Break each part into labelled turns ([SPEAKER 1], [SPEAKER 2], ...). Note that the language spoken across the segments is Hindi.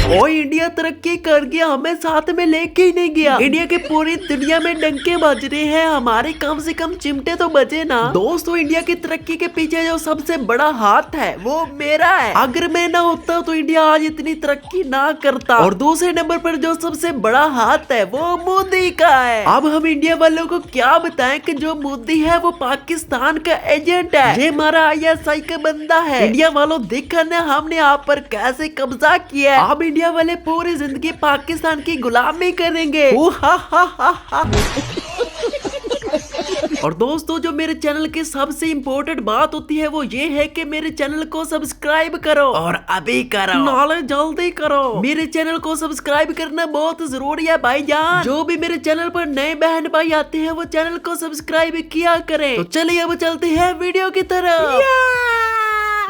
[SPEAKER 1] ओ इंडिया तरक्की कर गया, हमें साथ में लेके ही नहीं गया। इंडिया के पूरी दुनिया में डंके बज रहे हैं, हमारे कम से कम चिमटे तो बजे ना। दोस्तों इंडिया की तरक्की के पीछे जो सबसे बड़ा हाथ है वो मेरा है। अगर मैं ना होता तो इंडिया आज इतनी तरक्की ना करता। और दूसरे नंबर पर जो सबसे बड़ा हाथ है वो मोदी का है। अब हम इंडिया वालों को क्या बताएं कि जो मोदी है वो पाकिस्तान का एजेंट है, ये हमारा ISI का बंदा है। इंडिया वालों देखा ना हमने आप पर कैसे कब्जा किया है। अब इंडिया वाले पूरी जिंदगी पाकिस्तान की गुलामी करेंगे। और दोस्तों जो मेरे चैनल की सबसे इम्पोर्टेंट बात होती है वो ये है कि मेरे चैनल को सब्सक्राइब करो, और अभी करो, नाले जल्दी करो। मेरे चैनल को सब्सक्राइब करना बहुत जरूरी है भाईजान। जो भी मेरे चैनल पर नए बहन भाई आते हैं वो चैनल को सब्सक्राइब किया करें। तो चलिए अब चलते हैं वीडियो की तरफ।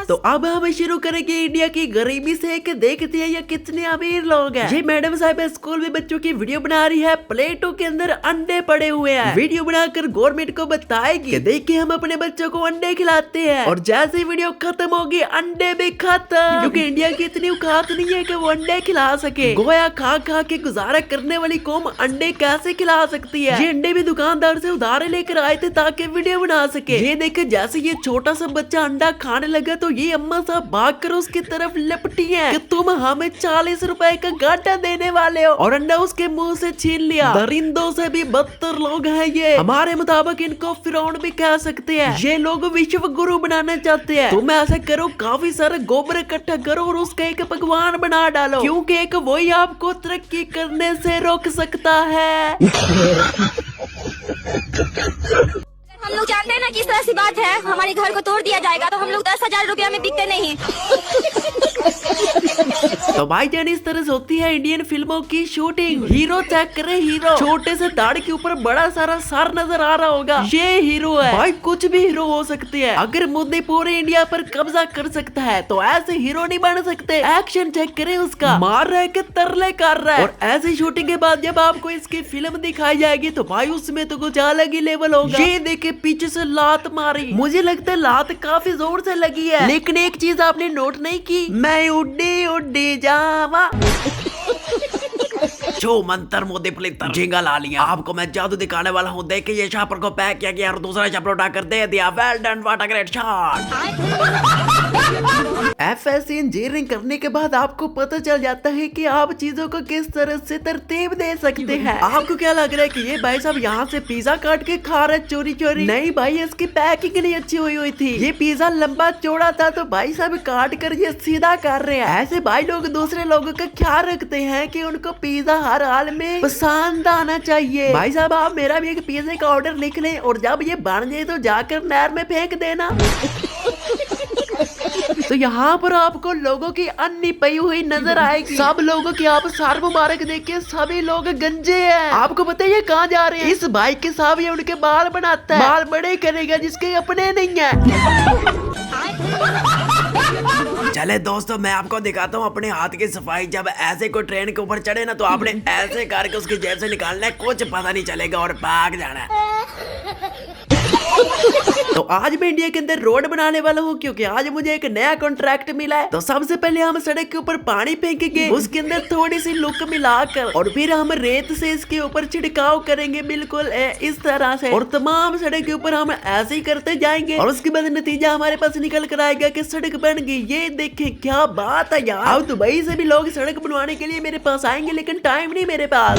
[SPEAKER 1] तो अब हम शुरू करेंगे इंडिया की गरीबी से कि देखते हैं ये कितने अमीर लोग हैं। ये मैडम साहब स्कूल में बच्चों की वीडियो बना रही है, प्लेटों के अंदर अंडे पड़े हुए हैं। वीडियो बनाकर गवर्नमेंट को बताएगी कि देखिए हम अपने बच्चों को अंडे खिलाते हैं। और जैसे वीडियो खत्म होगी अंडे भी खत्म, क्योंकि इंडिया की इतनी औकात नहीं है कि वो अंडे खिला सके। गोया खा खा के गुजारा करने वाली कौम अंडे कैसे खिला सकती है। ये अंडे भी दुकानदार से उधार लेकर आए थे ताकि वीडियो बना सके। ये देखे जैसे ये छोटा सा बच्चा अंडा खाने लगा तो ये अम्मा साहब भाग कर उसकी तरफ लपटी है कि तुम हमें 40 रुपए का घाटा देने वाले हो, और अंडा उसके मुंह से छीन लिया। दरिंदों से भी बदतर लोग हैं ये। हमारे मुताबिक इनको फिरौन भी कह सकते हैं। ये लोग विश्व गुरु बनाना चाहते हैं। तुम ऐसा करो, काफी सारा गोबर इकट्ठा करो और उसका एक भगवान बना डालो, क्योंकि एक वही आपको तरक्की करने से रोक सकता है।
[SPEAKER 2] हम लोग जानते हैं ना किस तरह सी बात है, हमारे घर को तोड़ दिया जाएगा तो हम लोग 10,000 रुपया में बिकते नहीं।
[SPEAKER 1] तो भाईजान इस तरह से होती है इंडियन फिल्मों की शूटिंग। हीरो चेक करे, हीरो छोटे से दाढ़ के ऊपर बड़ा सारा सर नजर आ रहा होगा, ये हीरो है। भाई कुछ भी हीरो हो सकती है। अगर मोदी पूरे इंडिया पर कब्जा कर सकता है तो ऐसे हीरो नहीं बन सकते। एक्शन चेक करे उसका, मार रहा है कि तरले कर रहा है। और ऐसी शूटिंग के बाद जब आपको इसकी फिल्म दिखाई जाएगी तो भाई उसमें तो कुछ अलग ही लेवल होगा। ये देखे पीछे से लात मारी, मुझे लगता है लात काफी जोर से लगी है। लेकिन एक चीज आपने नोट नहीं की, मैं उड्डी उड्डी जावा। जो मंत्र मोदी पलितर झींगा ला लिया। आपको मैं जादू दिखाने वाला हूँ। देखिए ये शापर को पैक किया गया और दूसरा शापर उठा कर दे दिया। Well done, what a great shot. FSC engineering करने के बाद आपको पता चल जाता है कि आप चीजों को किस तरह से तरतीब दे सकते हैं। आपको क्या लग रहा है कि ये भाई साहब यहाँ से पिज्जा काट के खा रहे चोरी चोरी? नहीं भाई, इसकी पैकिंग नहीं अच्छी हुई थी। ये पिज्जा लंबा चौड़ा था तो भाई साहब काट कर ये सीधा कर रहे हैं। ऐसे भाई लोग दूसरे लोगों का ख्याल रखते हैं कि उनको पिज्जा हर हाल में पसंद आना चाहिए। भाई साहब आप मेरा भी एक पिज्जा का ऑर्डर लिख लें और जब ये बन जाए तो जाकर नहर में फेंक देना। तो यहाँ पर आपको लोगों की अन्नी पई हुई नजर आएगी। सब लोगों की आप सार मुबारक देखिए, सभी लोग गंजे हैं। आपको पता है ये कहाँ जा रहे हैं? इस बाइक के साथ ये उनके बाल बनाता है, बाल बड़े करेगा जिसके अपने नहीं है। चले दोस्तों मैं आपको दिखाता हूँ अपने हाथ की सफाई। जब ऐसे कोई ट्रेन के ऊपर चढ़े ना तो आपने ऐसे करके उसकी जेब से निकालना है, कुछ पता नहीं चलेगा और भाग जाना है। तो आज मैं इंडिया के अंदर रोड बनाने वाला हूँ क्योंकि आज मुझे एक नया कॉन्ट्रैक्ट मिला है। तो सबसे पहले हम सड़क के ऊपर पानी फेंकेंगे, उसके अंदर थोड़ी सी लुक मिलाकर, और फिर हम रेत से इसके ऊपर छिड़काव करेंगे बिल्कुल इस तरह से। और तमाम सड़क के ऊपर हम ऐसे ही करते जाएंगे और उसके बाद नतीजा हमारे पास निकल कर आएगा कि सड़क बन गई। ये देखें क्या बात है यार। अब दुबई से भी लोग सड़क बनवाने के लिए मेरे पास आएंगे, लेकिन टाइम नहीं मेरे पास।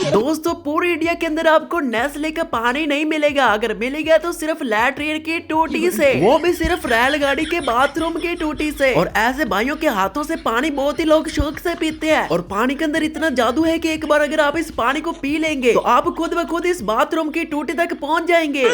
[SPEAKER 1] दोस्तों पूरी इंडिया के अंदर आपको नेस्ले का पानी नहीं मिलेगा। अगर मिलेगा तो सिर्फ लैट्रिन की टूटी से, वो भी सिर्फ रेलगाड़ी के बाथरूम की टूटी से। और ऐसे भाइयों के हाथों से पानी बहुत ही लोग शौक से पीते हैं। और पानी के अंदर इतना जादू है कि एक बार अगर आप इस पानी को पी लेंगे तो आप खुद ब खुद इस बाथरूम की टूटी तक पहुंच जाएंगे।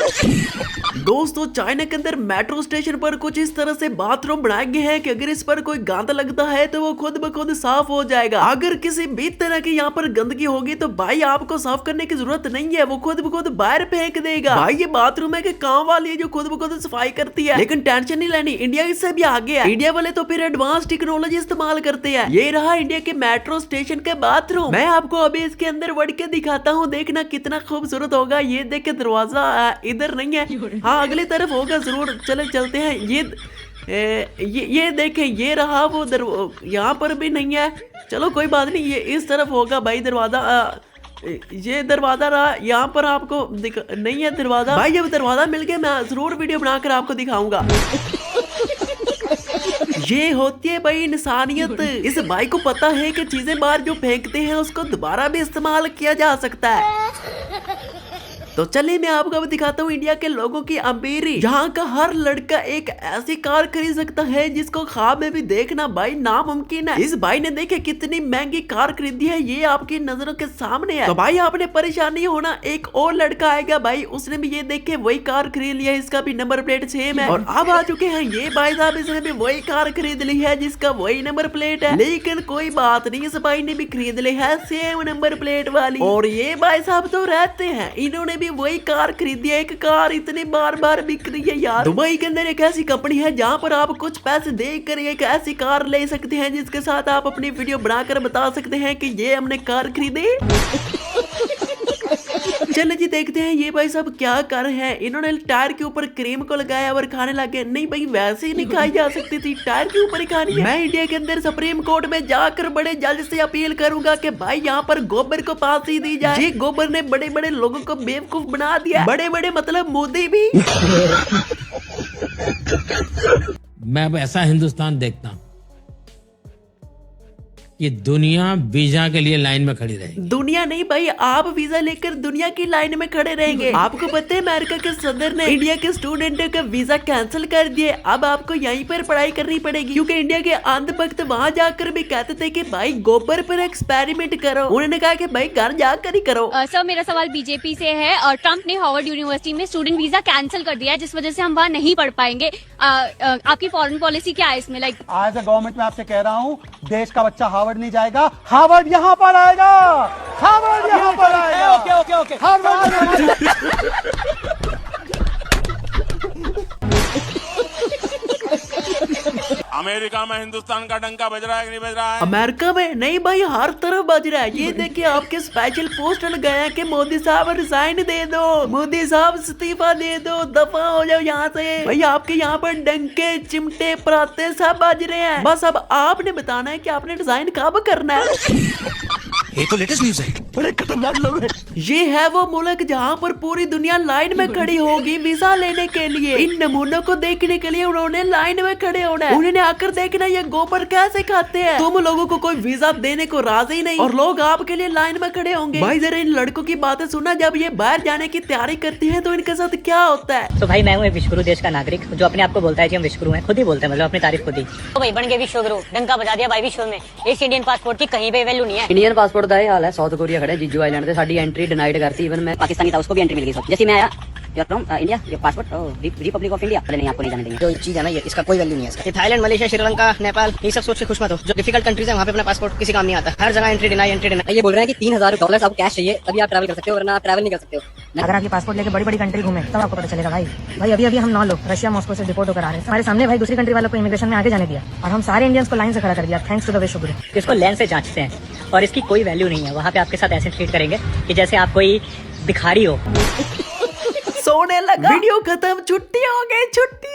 [SPEAKER 1] दोस्तों चाइना के अंदर मेट्रो स्टेशन पर कुछ इस तरह से बाथरूम बनाए गए हैं कि अगर इस पर कोई गंद लगता है तो वो खुद ब खुद साफ हो जाएगा। अगर किसी भी तरह की यहाँ पर गंदगी होगी तो भाई आपको साफ करने की जरूरत नहीं है, वो खुद ब खुद बाहर फेंक देगा। भाई ये बाथरूम है कि काम वाली है जो खुद ब खुद सफाई करती है। लेकिन टेंशन नहीं लेनी, इंडिया इससे भी आगे है। इंडिया वाले तो फिर एडवांस टेक्नोलॉजी इस्तेमाल करते हैं। ये रहा इंडिया के मेट्रो स्टेशन के बाथरूम। मैं आपको अभी इसके अंदर बढ़ के दिखाता हूँ, देखना कितना खूबसूरत होगा। ये देख के दरवाजा इधर नहीं है, हाँ अगली तरफ होगा जरूर। चले चलते हैं। ये देखें, ये रहा वो यहाँ पर भी नहीं है। चलो कोई बात नहीं, ये इस तरफ होगा भाई दरवाजा। ये दरवाजा रहा, यहाँ पर आपको नहीं है दरवाजा। भाई जब दरवाजा मिल गया मैं जरूर वीडियो बनाकर आपको दिखाऊंगा। ये होती है भाई इंसानियत। इस भाई को पता है कि चीजें बाहर जो फेंकते हैं उसको दोबारा भी इस्तेमाल किया जा सकता है। तो चलिए मैं आपको अब दिखाता हूँ इंडिया के लोगों की अमीरी। यहाँ का हर लड़का एक ऐसी कार खरीद सकता है जिसको ख्वाब में भी देखना भाई नामुमकिन है। इस भाई ने देखे कितनी महंगी कार खरीदी है, ये आपकी नजरों के सामने है। तो भाई आपने परेशान नहीं होना, एक और लड़का आएगा भाई, उसने भी ये देखे वही कार खरीद लिया, इसका भी नंबर प्लेट सेम है। और अब आ चुके हैं ये भाई साहब, इसने भी वही कार खरीद ली है जिसका वही नंबर प्लेट है। लेकिन कोई बात नहीं, इस भाई ने भी खरीद ली है सेम नंबर प्लेट वाली। और ये भाई साहब तो रहते हैं, इन्होंने वही कार खरीदी है। एक कार इतनी बार बार बिक रही है यार। दुबई के अंदर एक ऐसी कंपनी है जहाँ पर आप कुछ पैसे देकर एक ऐसी कार ले सकते हैं जिसके साथ आप अपनी वीडियो बनाकर बता सकते हैं कि ये हमने कार खरीदी। चलो जी देखते हैं ये भाई साहब क्या कर रहे हैं। इन्होंने टायर के ऊपर क्रीम को लगाया और खाने लगे। नहीं भाई वैसे ही नहीं खाई जा सकती थी, टायर के ऊपर ही खानी है। मैं इंडिया के अंदर सुप्रीम कोर्ट में जाकर बड़े जज से अपील करूंगा कि भाई यहाँ पर गोबर को फांसी दी जाए। ये गोबर ने बड़े बड़े लोगों को बेवकूफ बना दिया, बड़े बड़े मतलब मोदी भी।
[SPEAKER 3] मैं अब ऐसा हिंदुस्तान देखता हूँ ये दुनिया वीजा के लिए लाइन में खड़ी रहेगी।
[SPEAKER 1] दुनिया नहीं भाई, आप वीजा लेकर दुनिया की लाइन में खड़े रहेंगे। आपको पता है अमेरिका के सदर ने इंडिया के स्टूडेंटों का वीजा कैंसिल कर दिए। अब आपको यहीं पर पढ़ाई करनी पड़ेगी क्योंकि इंडिया के अंधभक्त वहाँ जाकर भी कहते थे कि भाई गोबर पर एक्सपेरिमेंट करो। उन्होंने कहा कि भाई घर जाकर ही करो।
[SPEAKER 2] सर मेरा सवाल बीजेपी से है और ट्रम्प ने हार्वर्ड यूनिवर्सिटी में स्टूडेंट वीजा कैंसिल कर दिया है जिस वजह से हम वहाँ नहीं पढ़ पाएंगे। आपकी फॉरेन पॉलिसी क्या है इसमें? लाइक
[SPEAKER 4] एज अ गवर्नमेंट में आपसे कह रहा हूँ, देश का बच्चा हार्वर्ड नहीं जाएगा, हार्वर्ड यहाँ पर आएगा, हार्वर्ड यहाँ पर आएगा। ओके
[SPEAKER 5] अमेरिका में हिंदुस्तान का डंका बज रहा है कि नहीं बज रहा है?
[SPEAKER 1] अमेरिका में नहीं भाई, हर तरफ बज रहा है। ये देखिए आपके स्पेशल पोस्टर लगाया कि मोदी साहब रिजाइन दे दो, मोदी साहब इस्तीफा दे दो, दफा हो जाओ यहाँ से। भाई आपके यहाँ पर डंके चिमटे पराते सब बज रहे हैं। बस अब आपने बताना है कि आपने रिजाइन कब करना है।
[SPEAKER 6] ये तो लेटेस्ट न्यूज़ है, बड़े खतरनाक लोग हैं।
[SPEAKER 1] ये है वो मुल्क जहाँ पर पूरी दुनिया लाइन में खड़ी होगी वीजा लेने के लिए। इन नमूनों को देखने के लिए उन्होंने लाइन में खड़े होना है। उन्होंने आकर देखना ये गोबर कैसे खाते हैं। तुम लोगों को कोई वीजा देने को राजी नहीं और लोग आपके लिए लाइन में खड़े होंगे। भाई जरा इन लड़कों की बातें सुना, जब ये बाहर जाने की तैयारी करती है तो इनके साथ क्या होता है।
[SPEAKER 7] तो भाई मैं हूँ एक विश्वगुरु देश का नागरिक जो अपने आप को बोलता है कि हम विश्वगुरु हैं, खुद ही बोलते हैं, मतलब अपनी तारीफ खुद ही। तो भाई बन गए विश्वगुरु, डंका बजा दिया भाई विश्व में। इस इंडियन पासपोर्ट की कहीं पे वैल्यू नहीं है।
[SPEAKER 8] इंडियन पासपोर्ट का ये हाल है, साउथ कोरिया खड़े जीजू आइलैंड से साडी एंट्री डिनाइड करती। इवन मैं
[SPEAKER 7] पाकिस्तानी था उसको भी एंट्री मिल गई। जैसे मैं आया from India, your passport Republic of India, नहीं आपको नहीं जाने देंगे।
[SPEAKER 8] जो चीज है ना ये इसका कोई वैल्यू नहीं है।
[SPEAKER 7] ये थाईलैंड, मलेशिया, श्रीलंका, नेपाल, ये सब सोच के खुश मत हो। जो डिफिकल्ट कंट्रीज है वहाँ पे अपना पासपोर्ट किसी काम नहीं आता। हर जगह एंट्री डिनाई, एंट्री डिनाई।
[SPEAKER 8] ये बोल रहे हैं कि $3000 आपको कैश चाहिए तभी आप ट्रैवल कर सकते हो, वरना आप ट्रैवल नहीं कर सकते हो।
[SPEAKER 7] अगर आपके पासपोर्ट लेके बड़ी बड़ी कंट्री घूमे तब आपको पता चलेगा। भाई अभी हम 9 लोग रशिया मॉस्को से डिपोर्ट होकर आ रहे हैं। हमारे सामने भाई दूसरी कंट्री वालों को इमिग्रेशन में आगे जाने दिया और हम सारे इंडियंस को लाइन से खड़ा कर दिया, थैंक्स टू द विश्वगुरु। इसको लैंड से जांचते हैं और इसकी कोई वैल्यू नहीं है। वहाँ पे आपके साथ ऐसे ट्रीट करेंगे कि जैसे आप कोई भिखारी हो।
[SPEAKER 1] सोने लगा, वीडियो खत्म, छुट्टी हो गई, छुट्टी।